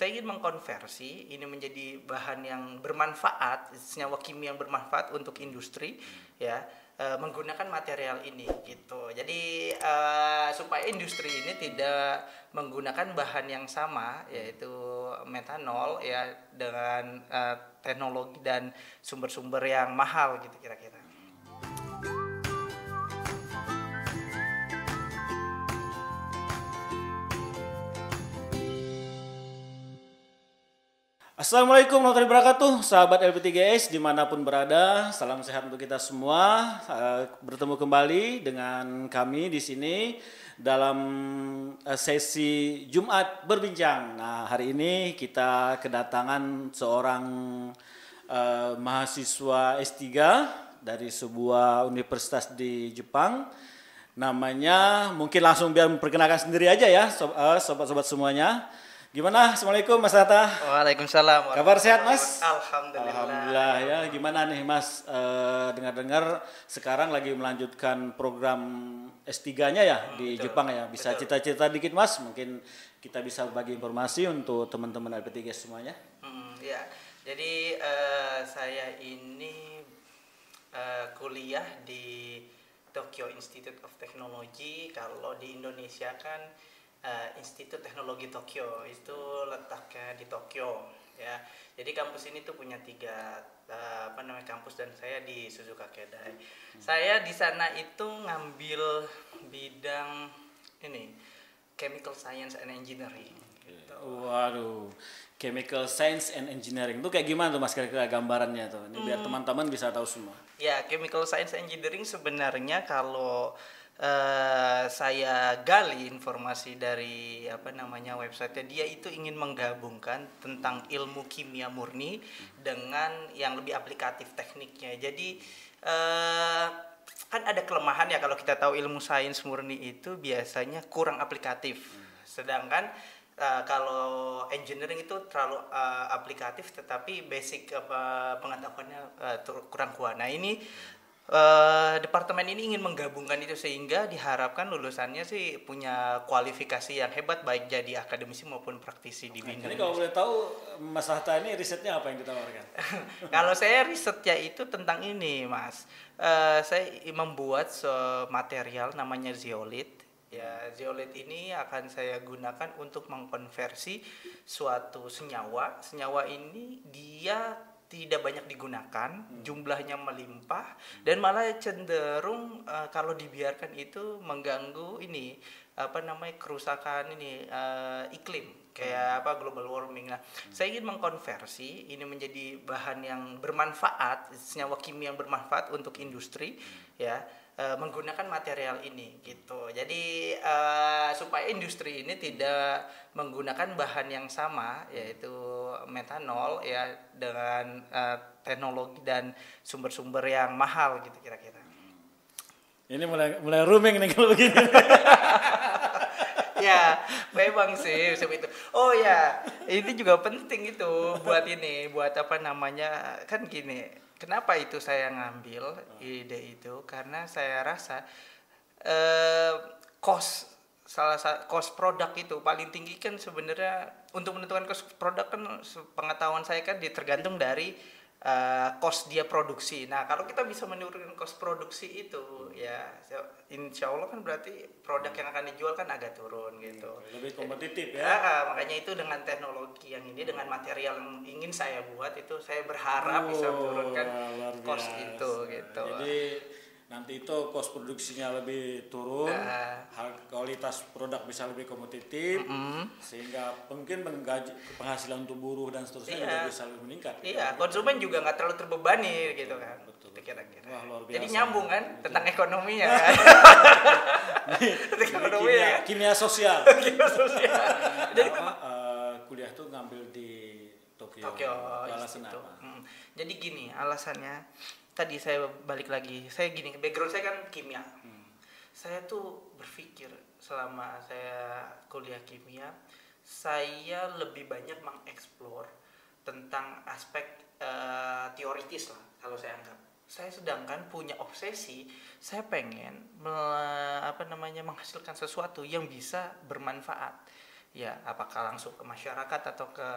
Saya ingin mengkonversi ini menjadi bahan yang bermanfaat, senyawa kimia yang bermanfaat untuk industri, ya, menggunakan material ini gitu. Jadi supaya industri ini tidak menggunakan bahan yang sama, yaitu metanol, ya, dengan teknologi dan sumber-sumber yang mahal gitu kira-kira. Assalamualaikum warahmatullahi wabarakatuh, sahabat LP3S dimanapun berada, salam sehat untuk kita semua. Bertemu kembali dengan kami di sini dalam sesi Jumat Berbincang. Nah, hari ini kita kedatangan seorang mahasiswa S3 dari sebuah universitas di Jepang. Namanya, mungkin langsung biar memperkenalkan sendiri aja ya, sobat-sobat semuanya. Gimana? Assalamualaikum Mas Tata. Waalaikumsalam. Kabar sehat Mas? Alhamdulillah. Alhamdulillah ya. Gimana nih Mas? Dengar-dengar sekarang lagi melanjutkan program S3-nya ya di Betul, Jepang ya. Bisa betul. cerita-cerita dikit Mas? Mungkin kita bisa bagi informasi untuk teman-teman LP3 semuanya. Ya, jadi saya ini kuliah di Tokyo Institute of Technology. Kalau di Indonesia kan Institut Teknologi Tokyo, itu letaknya di Tokyo, ya. Jadi kampus ini tuh punya tiga kampus, dan saya di Suzuka Kedai. Saya di sana itu ngambil bidang ini, Chemical Science and Engineering. Gitu. Waduh, Chemical Science and Engineering itu kayak gimana tuh Mas kira-kira gambarannya tuh? Ini biar teman-teman bisa tahu semua. Ya, Chemical Science Engineering sebenarnya kalau saya gali informasi dari websitenya, dia itu ingin menggabungkan tentang ilmu kimia murni dengan yang lebih aplikatif tekniknya. Jadi kan ada kelemahan ya, kalau kita tahu ilmu sains murni itu biasanya kurang aplikatif. Sedangkan kalau engineering itu terlalu aplikatif, tetapi basic pengetahuannya kurang kuat. Nah, ini departemen ini ingin menggabungkan itu, sehingga diharapkan lulusannya sih punya kualifikasi yang hebat, baik jadi akademisi maupun praktisi di bidang. Jadi kalau boleh tahu Mas Hatta ini risetnya apa yang ditawarkan? Kalau saya risetnya itu tentang ini, Mas. Saya membuat material namanya zeolit. Ya, zeolit ini akan saya gunakan untuk mengkonversi suatu senyawa. Senyawa ini dia tidak banyak digunakan, jumlahnya melimpah, dan malah cenderung kalau dibiarkan itu mengganggu ini kerusakan ini iklim, kayak global warming. Nah, saya ingin mengkonversi ini menjadi bahan yang bermanfaat, senyawa kimia yang bermanfaat untuk industri, ya, menggunakan material ini gitu. Jadi supaya industri ini tidak menggunakan bahan yang sama, yaitu metanol, ya, dengan teknologi dan sumber-sumber yang mahal gitu kira-kira. Ini mulai rooming nih kalau begini. Ya, memang sih seperti itu. Oh ya, ini juga penting itu buat kan gini. Kenapa itu saya ngambil ide itu? Karena saya rasa cost produk itu paling tinggi kan sebenarnya. Untuk menentukan cost produk kan, pengetahuan saya kan tergantung dari cost dia produksi. Nah, kalau kita bisa menurunkan cost produksi itu, ya insya Allah kan berarti produk yang akan dijual kan agak turun gitu. Lebih kompetitif ya. Makanya itu dengan teknologi yang ini, dengan material yang ingin saya buat itu, saya berharap bisa menurunkan cost itu gitu. Jadi nanti itu cost produksinya lebih turun, kualitas produk bisa lebih kompetitif, sehingga mungkin penghasilan untuk buruh dan seterusnya juga bisa lebih meningkat. Iya, konsumen juga nggak terlalu terbebani gitu kan. Betul. Itu kira-kira. Wah, luar biasa. Jadi nyambung kan tentang ekonominya kan. Ekonomi ya. Kimia sosial. Kimia sosial. Jadi kuliah tuh ngambil di Tokyo. Alasan apa? Jadi gini alasannya. Tadi saya balik lagi, saya gini, background saya kan kimia. Saya tuh berpikir selama saya kuliah kimia, saya lebih banyak mengeksplor tentang aspek teoritis lah, kalau saya anggap. Saya sedangkan punya obsesi, saya pengen menghasilkan sesuatu yang bisa bermanfaat. ya apakah langsung ke masyarakat atau ke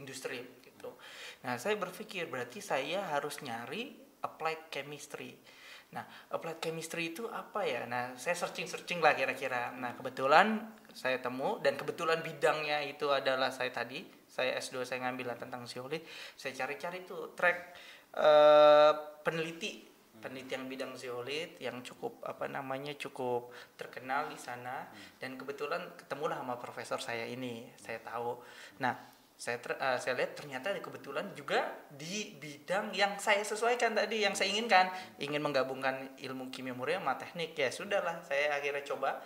industri gitu. Nah, saya berpikir berarti saya harus nyari applied chemistry. Nah, applied chemistry itu apa ya? Nah, saya searching lah kira-kira. Nah, kebetulan saya temu dan kebetulan bidangnya itu adalah saya S2 saya ngambil tentang zeolit. Saya cari-cari tuh track peneliti yang bidang zeolit yang cukup cukup terkenal di sana, dan kebetulan ketemulah sama profesor saya ini. Saya tahu. Nah, saya lihat ternyata kebetulan juga di bidang yang saya sesuaikan tadi, yang saya inginkan, ingin menggabungkan ilmu kimia murni sama teknik. Ya sudahlah, saya akhirnya coba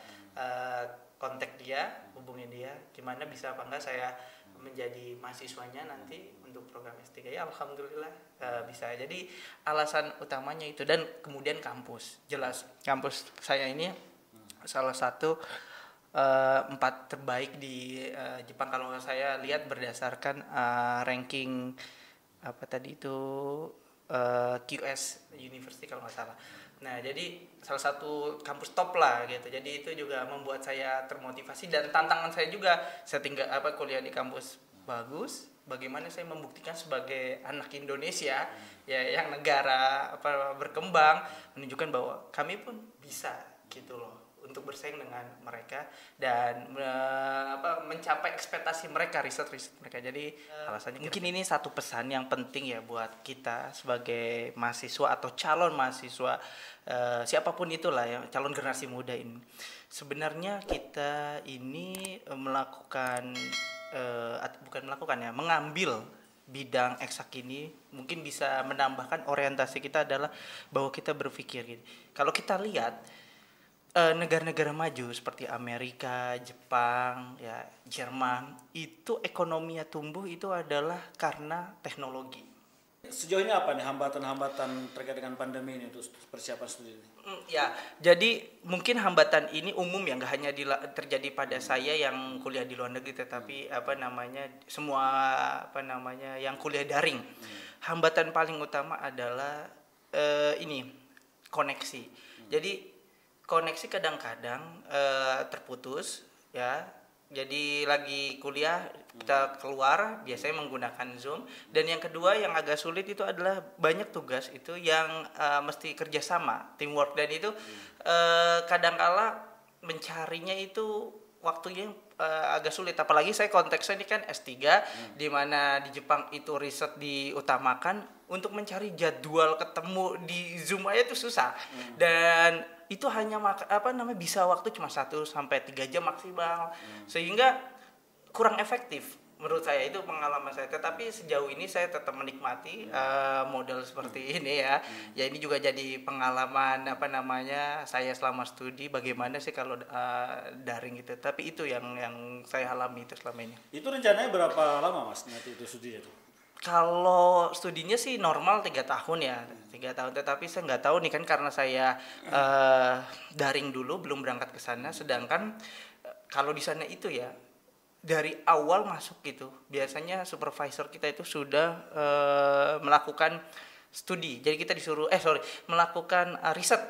kontak dia, hubungin dia, gimana bisa apa enggak saya menjadi mahasiswanya nanti untuk program S3. Ya alhamdulillah bisa. Jadi alasan utamanya itu, dan kemudian kampus. Jelas kampus saya ini salah satu 4 terbaik di Jepang kalau saya lihat berdasarkan ranking QS University kalau nggak salah. Nah, jadi salah satu kampus top lah gitu. Jadi itu juga membuat saya termotivasi, dan tantangan saya juga. Saya kuliah di kampus bagus. Bagaimana saya membuktikan sebagai anak Indonesia ya yang negara berkembang, menunjukkan bahwa kami pun bisa gitu loh untuk bersaing dengan mereka dan mencapai ekspektasi mereka, riset mereka. Jadi alasannya mungkin ini satu pesan yang penting ya buat kita sebagai mahasiswa atau calon mahasiswa, siapapun itulah ya, calon generasi muda ini. Sebenarnya kita ini mengambil bidang eksak ini mungkin bisa menambahkan orientasi kita, adalah bahwa kita berpikir gitu. Kalau kita lihat negara-negara maju seperti Amerika, Jepang, ya Jerman, itu ekonominya tumbuh itu adalah karena teknologi. Sejauh ini apa nih hambatan-hambatan terkait dengan pandemi ini untuk persiapan studi ini? Ya, jadi mungkin hambatan ini umum ya, nggak hanya terjadi pada saya yang kuliah di luar negeri, tetapi semua yang kuliah daring. Hambatan paling utama adalah koneksi. Jadi koneksi kadang-kadang terputus ya. Jadi lagi kuliah kita keluar biasanya menggunakan Zoom, dan yang kedua yang agak sulit itu adalah banyak tugas itu yang mesti kerjasama, teamwork, dan itu kadangkala mencarinya itu waktunya agak sulit. Apalagi saya konteksnya ini kan S3 di mana di Jepang itu riset diutamakan, untuk mencari jadwal ketemu di Zoom aja itu susah. Dan itu hanya bisa waktu cuma 1-3 jam maksimal, sehingga kurang efektif menurut saya. Itu pengalaman saya, tetapi sejauh ini saya tetap menikmati model seperti ini ya. Ya ini juga jadi pengalaman saya selama studi, bagaimana sih kalau daring gitu. Tapi itu yang saya alami itu selama ini. Itu rencananya berapa lama Mas nanti itu studinya tuh? Kalau studinya sih normal 3 tahun ya, 3 tahun. Tetapi saya nggak tahu nih kan, karena saya daring dulu, belum berangkat ke sana. Sedangkan kalau di sana itu ya dari awal masuk gitu, biasanya supervisor kita itu sudah melakukan studi. Jadi kita disuruh melakukan riset.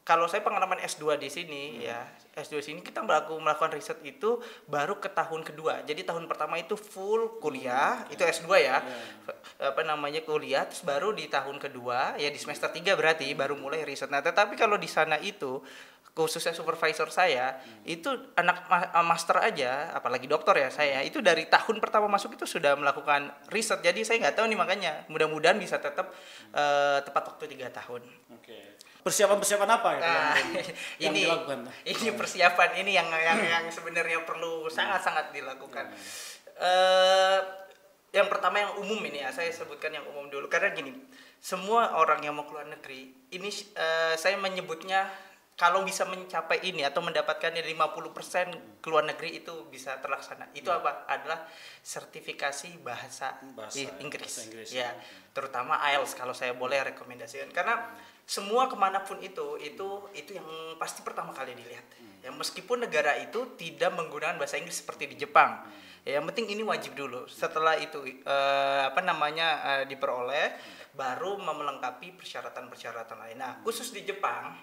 Kalau saya pengalaman S2 di sini ya, S2 sini kita melakukan riset itu baru ke tahun kedua. Jadi tahun pertama itu full kuliah, itu S2 ya. Kuliah, terus baru di tahun kedua ya di semester 3 berarti baru mulai riset. Nah, tetapi kalau di sana itu khususnya supervisor saya itu anak master aja, apalagi doktor ya, saya itu dari tahun pertama masuk itu sudah melakukan riset. Jadi saya nggak tahu nih, makanya mudah-mudahan bisa tetap tepat waktu 3 tahun. Oke. Persiapan apa ya yang ini dilakukan? Ini persiapan ini yang sebenarnya perlu sangat-sangat dilakukan. Yang pertama yang umum ini ya, saya sebutkan yang umum dulu karena gini, semua orang yang mau keluar negeri ini saya menyebutnya kalau bisa mencapai ini atau mendapatkan 50% keluar negeri itu bisa terlaksana. Itu apa? Adalah sertifikasi bahasa Inggris. Ya, terutama IELTS kalau saya boleh rekomendasikan. Karena semua kemanapun itu yang pasti pertama kali dilihat. Ya, meskipun negara itu tidak menggunakan bahasa Inggris seperti di Jepang. Ya, yang penting ini wajib dulu. Setelah itu diperoleh, baru melengkapi persyaratan-persyaratan lain. Nah, khusus di Jepang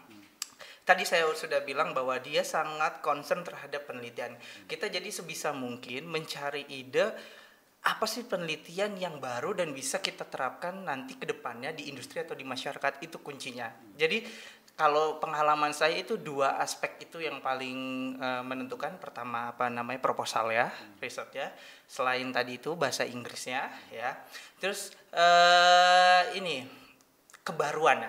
tadi saya sudah bilang bahwa dia sangat concern terhadap penelitian. Kita jadi sebisa mungkin mencari ide apa sih penelitian yang baru dan bisa kita terapkan nanti ke depannya di industri atau di masyarakat, itu kuncinya. Jadi kalau pengalaman saya itu dua aspek itu yang paling menentukan. Pertama proposal ya, riset ya. Selain tadi itu bahasa Inggrisnya ya. Terus ini kebaruan.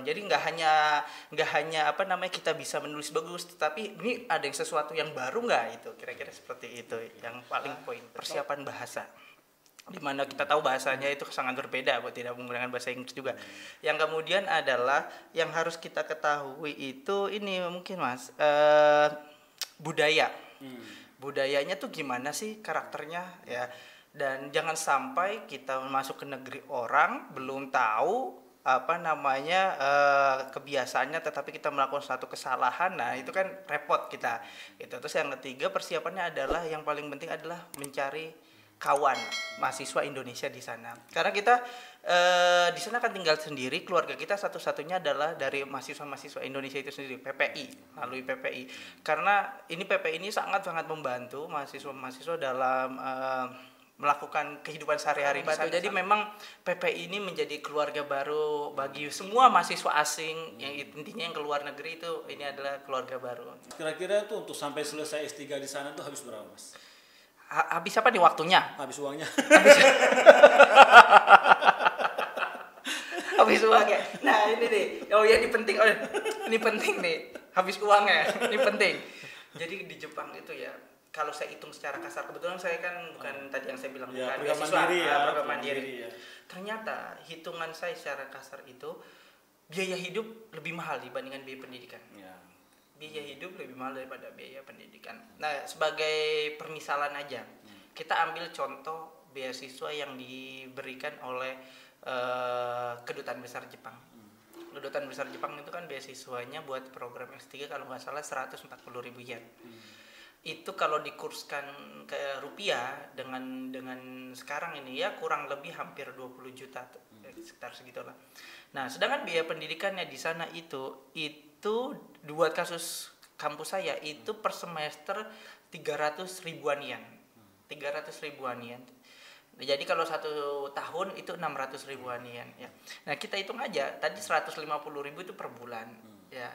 Jadi nggak hanya kita bisa menulis bagus, tetapi ini ada yang sesuatu yang baru nggak, itu kira-kira seperti itu yang paling poin. Persiapan bahasa, dimana kita tahu bahasanya itu sangat berbeda, tidak menggunakan bahasa Inggris juga. Yang kemudian adalah yang harus kita ketahui itu ini mungkin Mas, budaya. Budayanya tuh gimana sih karakternya ya, dan jangan sampai kita masuk ke negeri orang belum tahu kebiasaannya, tetapi kita melakukan suatu kesalahan. Nah itu kan repot kita gitu. Terus yang ketiga, persiapannya adalah yang paling penting adalah mencari kawan mahasiswa Indonesia di sana, karena kita di sana kan tinggal sendiri. Keluarga kita satu-satunya adalah dari mahasiswa Indonesia itu sendiri, PPI, melalui PPI. Karena ini PPI ini sangat-sangat membantu mahasiswa dalam melakukan kehidupan sehari-hari di sana. Jadi memang PPI ini menjadi keluarga baru bagi semua mahasiswa asing, yang intinya yang keluar negeri itu, ini adalah keluarga baru. Kira-kira tuh untuk sampai selesai S3 di sana tuh habis berapa Mas? Habis apa nih waktunya? Habis uangnya. Habis uangnya. Nah ini nih, ini penting. Ini penting nih, habis uangnya, ini penting. Jadi di Jepang itu ya, kalau saya hitung secara kasar, kebetulan saya kan bukan tadi yang saya bilang ya, bukan beasiswa, program mandiri. Ya. Ternyata hitungan saya secara kasar itu biaya hidup lebih mahal dibandingkan biaya pendidikan. Ya. Biaya hidup lebih mahal daripada biaya pendidikan. Nah, sebagai permisalan aja, kita ambil contoh beasiswa yang diberikan oleh Kedutaan Besar Jepang. Kedutaan Besar Jepang itu kan beasiswanya buat program S3 kalau nggak salah 140.000 yen. Itu kalau dikurskan ke rupiah dengan sekarang ini ya kurang lebih hampir 20 juta, sekitar segitulah. Nah, sedangkan biaya pendidikannya di sana itu buat kasus kampus saya itu per semester 300 ribuan yen. 300 ribuan yen. Jadi kalau 1 tahun itu 600 ribuan yen ya. Nah, kita hitung aja tadi 150.000 itu per bulan ya.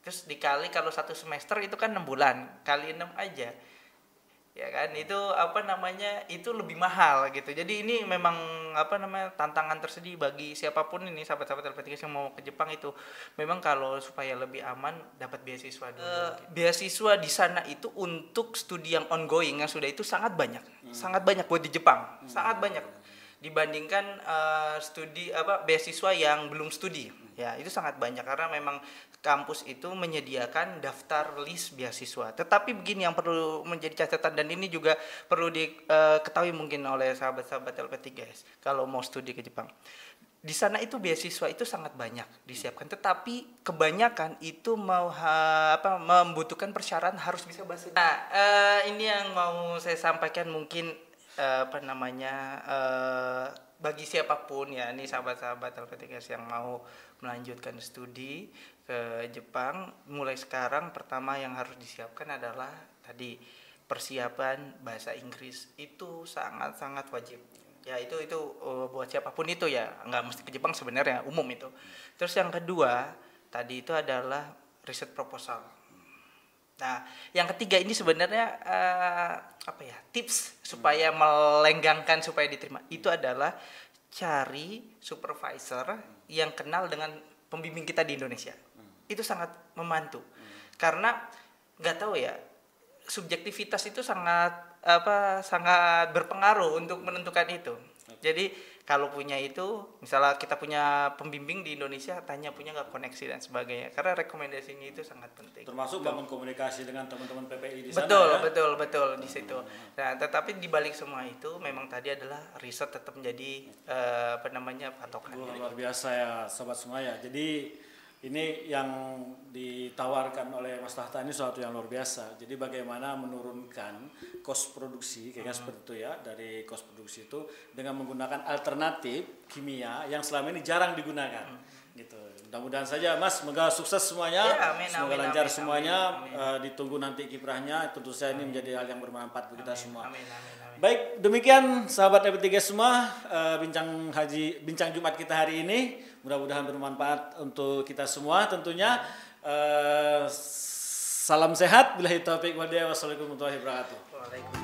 Terus dikali kalau 1 semester itu kan 6 bulan, kali 6 aja. Ya kan, itu itu lebih mahal gitu. Jadi ini memang tantangan tersendiri bagi siapapun ini, sahabat-sahabat LP3 yang mau ke Jepang itu. Memang kalau supaya lebih aman dapat beasiswa dulu. Beasiswa di sana itu untuk studi yang ongoing yang sudah itu sangat banyak. Sangat banyak buat di Jepang. Sangat banyak dibandingkan beasiswa yang belum studi. Ya, itu sangat banyak karena memang kampus itu menyediakan daftar list beasiswa. Tetapi begini yang perlu menjadi catatan, dan ini juga perlu diketahui mungkin oleh sahabat-sahabat LP3S kalau mau studi ke Jepang. Di sana itu beasiswa itu sangat banyak disiapkan, tetapi kebanyakan itu membutuhkan persyaratan harus bisa bahasa Inggris. Nah, ini yang mau saya sampaikan mungkin bagi siapapun ya, ini sahabat-sahabat LP3S yang mau melanjutkan studi ke Jepang, mulai sekarang pertama yang harus disiapkan adalah tadi persiapan bahasa Inggris. Itu sangat-sangat wajib. Ya itu buat siapapun itu ya, nggak mesti ke Jepang sebenarnya, umum itu. Terus yang kedua tadi itu adalah riset proposal. Nah, yang ketiga ini sebenarnya tips supaya melenggangkan supaya diterima. Itu adalah cari supervisor yang kenal dengan pembimbing kita di Indonesia. Itu sangat membantu. Karena nggak tahu ya, subjektivitas itu sangat berpengaruh untuk menentukan itu. Jadi kalau punya itu, misalnya kita punya pembimbing di Indonesia, tanya punya nggak koneksi dan sebagainya. Karena rekomendasinya itu sangat penting. Termasuk bangun komunikasi dengan teman-teman PPI di sana. Betul di situ. Nah, tetapi di balik semua itu, memang tadi adalah riset tetap menjadi patokan. Luar biasa ya, sobat semua ya. Jadi ini yang ditawarkan oleh Mas Tahta ini suatu yang luar biasa. Jadi bagaimana menurunkan cost produksi, kayaknya seperti itu ya, dari cost produksi itu dengan menggunakan alternatif kimia yang selama ini jarang digunakan. Gitu. Mudah-mudahan saja Mas, semoga sukses semuanya, Ya, amin, semoga amin, lancar amin, semuanya. amin. Ditunggu nanti kiprahnya. Tentu saja ini menjadi hal yang bermanfaat bagi kita semua. Amin, amin, amin. Baik, demikian sahabat FP3 semua, bincang Jumat kita hari ini. Mudah-mudahan bermanfaat untuk kita semua tentunya. Salam sehat, billahi taufiq wal hidayah. Wassalamualaikum warahmatullahi wabarakatuh. Waalaikumsalam.